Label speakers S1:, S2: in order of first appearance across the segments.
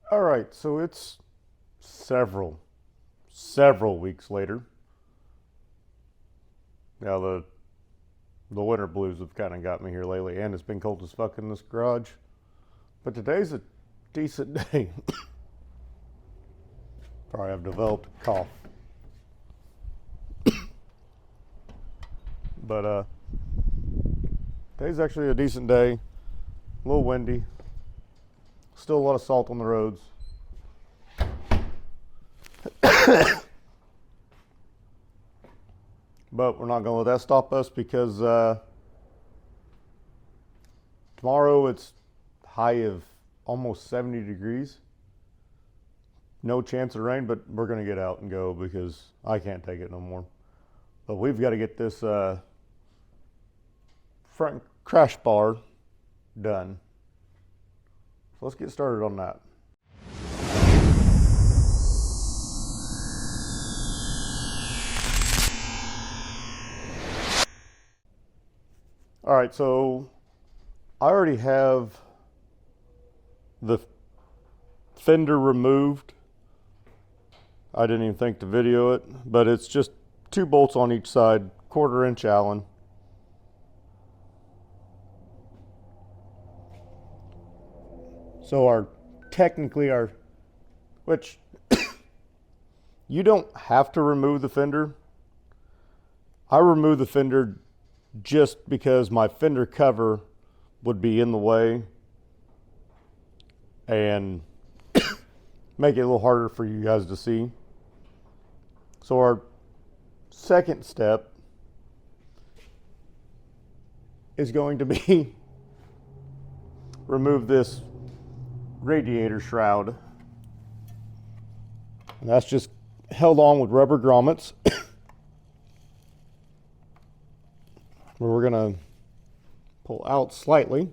S1: All right, so it's several weeks later. Now the winter blues have kind of got me here lately, and it's been cold as fuck in this garage. But today's a decent day. Probably have developed a cough. But today's actually a decent day. A little windy. Still a lot of salt on the roads. But we're not going to let that stop us because tomorrow it's high of almost 70 degrees. No chance of rain, but we're going to get out and go because I can't take it no more. But we've got to get this front crash bar done. So let's get started on that. All right, so I already have the fender removed. I didn't even think to video it, but it's just 2 bolts on each side, 1/4 inch Allen. So technically which you don't have to remove the fender. I remove the fender just because my fender cover would be in the way and make it a little harder for you guys to see. So our second step is going to be remove this radiator shroud. And that's just held on with rubber grommets. Where we're going to pull out slightly.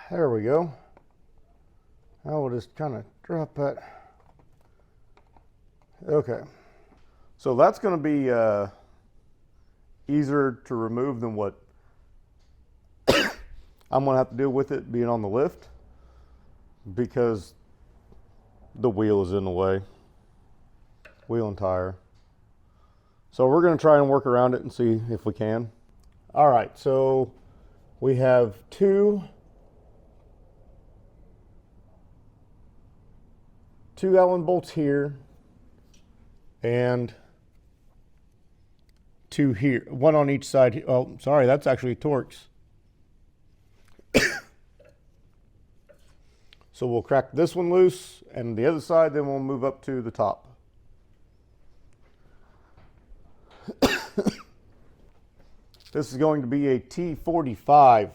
S1: There we go. Now we'll just kind of drop that. Okay. So that's going to be easier to remove than what I'm going to have to deal with it being on the lift because the wheel is in the way. Wheel and tire. So we're going to try and work around it and see if we can. All right, so we have two Allen bolts here and 2 here, 1 on each side. Oh, sorry, that's actually Torx. So we'll crack this one loose and the other side, then we'll move up to the top. This is going to be a T45.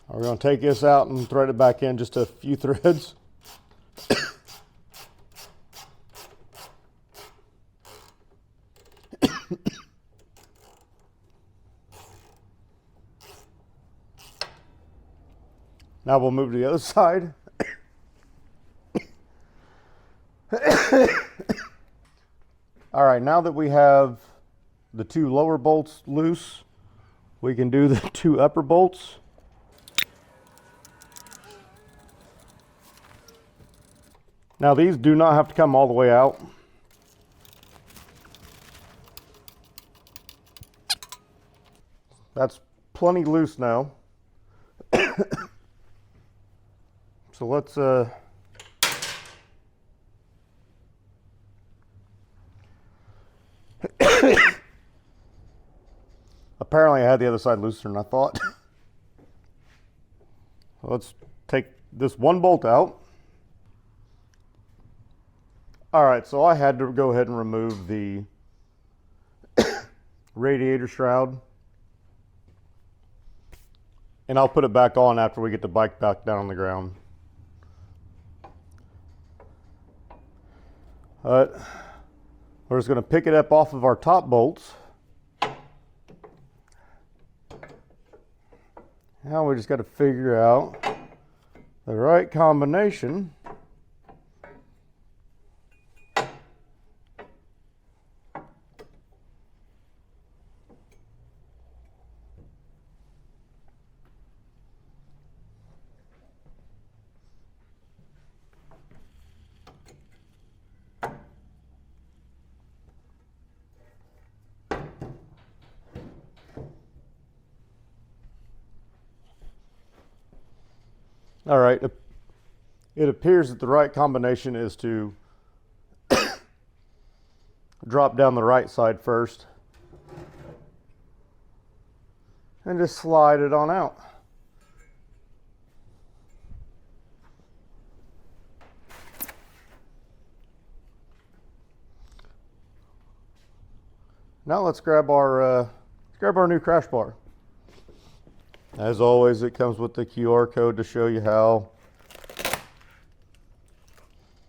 S1: We're going to take this out and thread it back in just a few threads. Now we'll move to the other side. All right, now that we have the 2 lower bolts loose, we can do the 2 upper bolts. Now these do not have to come all the way out. That's plenty loose now. So let's apparently I had the other side looser than I thought. Let's take this 1 bolt out. All right, so I had to go ahead and remove the radiator shroud. And I'll put it back on after we get the bike back down on the ground. We're just going to pick it up off of our top bolts. Now we just got to figure out the right combination All right, it appears that the right combination is to drop down the right side first and just slide it on out. Now let's grab our new crash bar. As always, it comes with the QR code to show you how.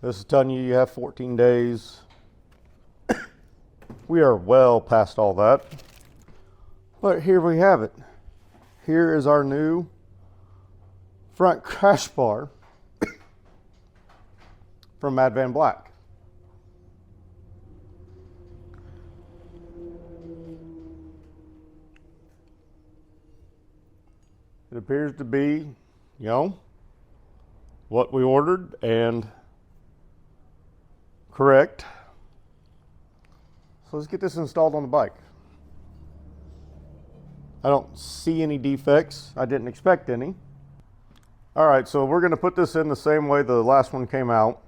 S1: This is telling you have 14 days. We are well past all that. But here we have it. Here is our new front crash bar from Advanblack. It appears to be, you know, what we ordered and correct. So let's get this installed on the bike. I don't see any defects. I didn't expect any. All right, so we're going to put this in the same way the last one came out.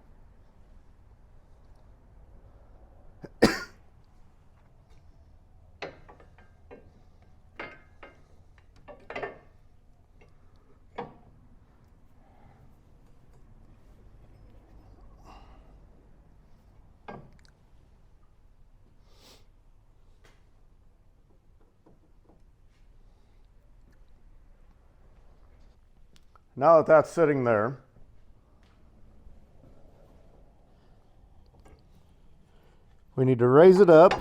S1: Now that that's sitting there, we need to raise it up.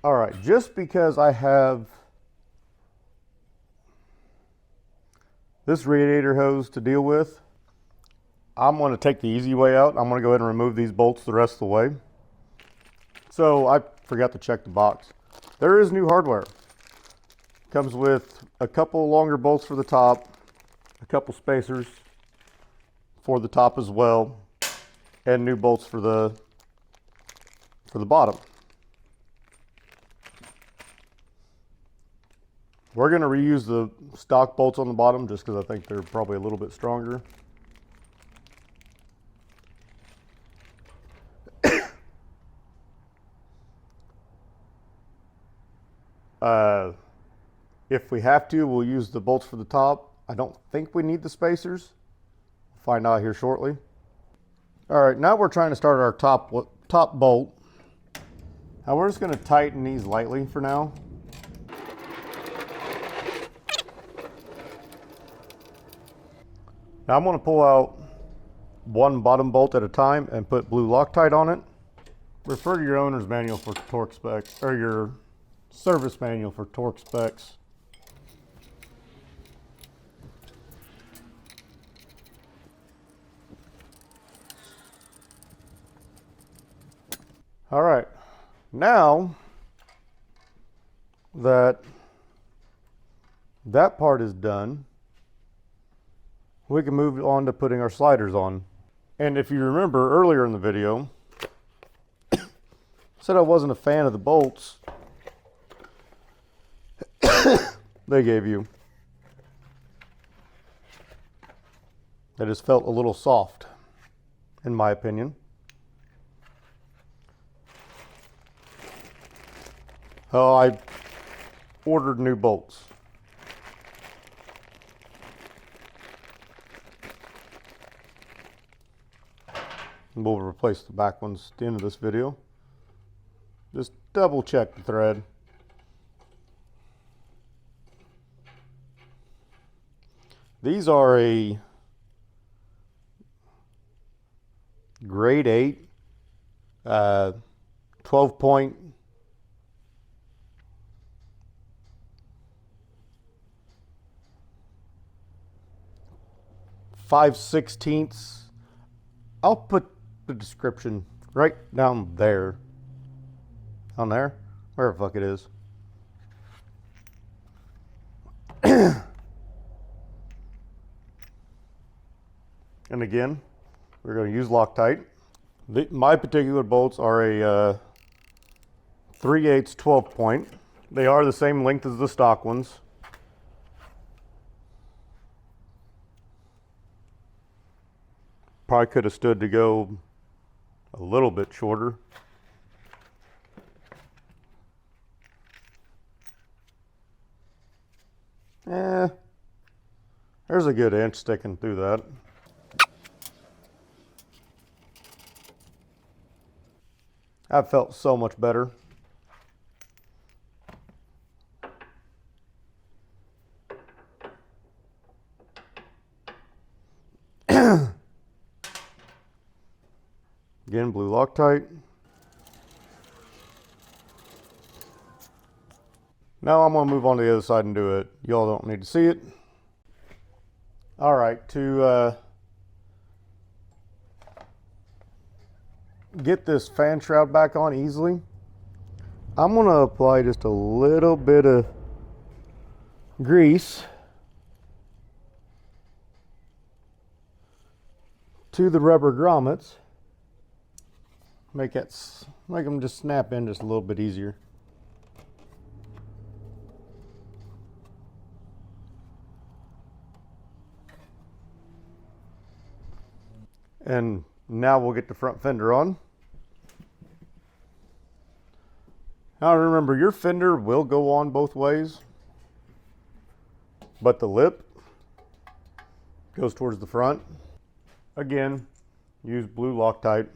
S1: All right, just because I have this radiator hose to deal with, I'm going to take the easy way out. I'm going to go ahead and remove these bolts the rest of the way. So I forgot to check the box. There is new hardware. Comes with a couple longer bolts for the top, a couple spacers for the top as well, and new bolts for the bottom. We're going to reuse the stock bolts on the bottom just because I think they're probably a little bit stronger. If we have to, we'll use the bolts for the top. I don't think we need the spacers. We'll find out here shortly. All right, now we're trying to start our top bolt. Now we're just going to tighten these lightly for now. Now I'm going to pull out one bottom bolt at a time and put blue Loctite on it. Refer to your owner's manual for torque specs, or your service manual for torque specs. All right, now that that part is done, we can move on to putting our sliders on. And if you remember earlier in the video, I said I wasn't a fan of the bolts they gave you. They just felt a little soft, in my opinion. Oh, I ordered new bolts. We'll replace the back ones at the end of this video. Just double check the thread. These are a grade 8, 12-point .5/16. I'll put the description right down there. On there? Where the fuck it is. And again, we're going to use Loctite. My particular bolts are a 3/8 12 point. They are the same length as the stock ones. Probably could have stood to go a little bit shorter. There's a good inch sticking through that. That felt so much better. Again, blue Loctite. Now I'm going to move on to the other side and do it. Y'all don't need to see it. All right, to get this fan shroud back on easily, I'm going to apply just a little bit of grease to the rubber grommets. Make them just snap in just a little bit easier. And now we'll get the front fender on. Now remember, your fender will go on both ways, but the lip goes towards the front. Again, use blue Loctite.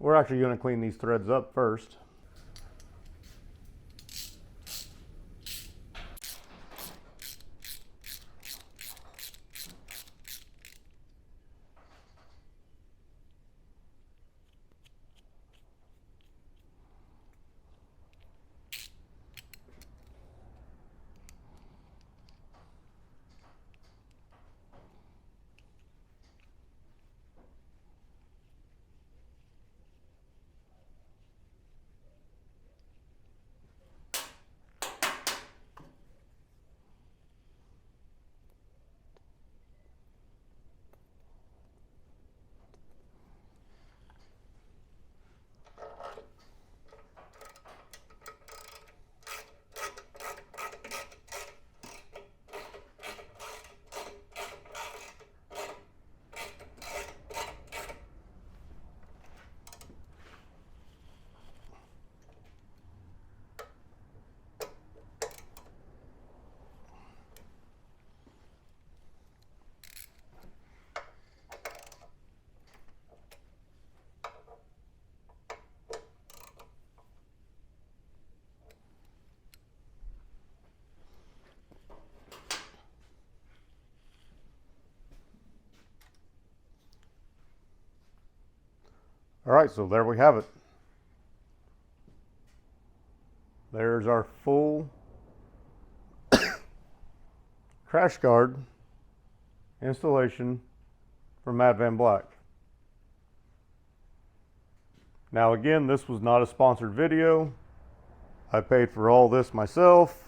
S1: We're actually going to clean these threads up first. All right, so there we have it. There's our full crash guard installation from Advanblack. Now again, this was not a sponsored video. I paid for all this myself.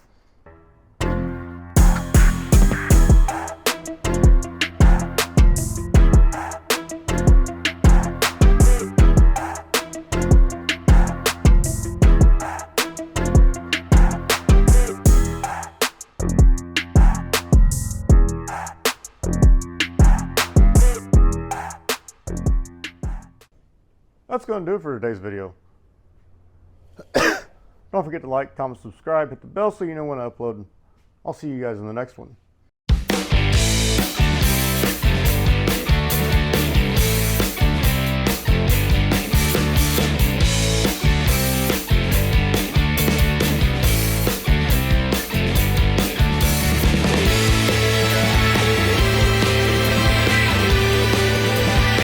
S1: That's going to do it for today's video. Don't forget to like, comment, subscribe, hit the bell so you know when I upload. I'll see you guys in the next one.